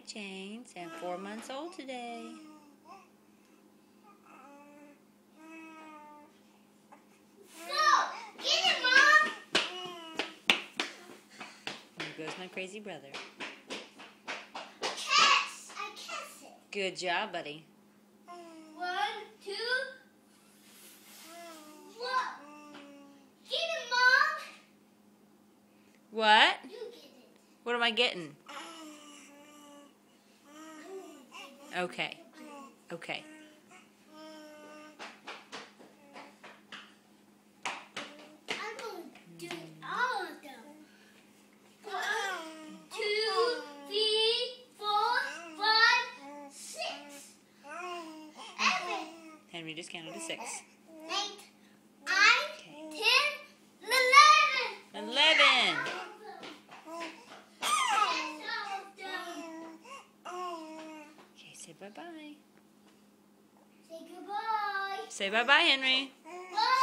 right, James, and 4 months old today. No! Get it, Mom! There goes my crazy brother. Kiss! I kiss it. Good job, buddy. 1, 2. What? Get it, Mom! What? You get it. What am I getting? Okay. Okay. I'm going to do all of them. 1, 2, 3, 4, 5, 6. 7, Henry just counted to 6. 8, 9, 10, 11. 11. Okay, say bye-bye. Say goodbye. Say bye-bye, Henry. Bye.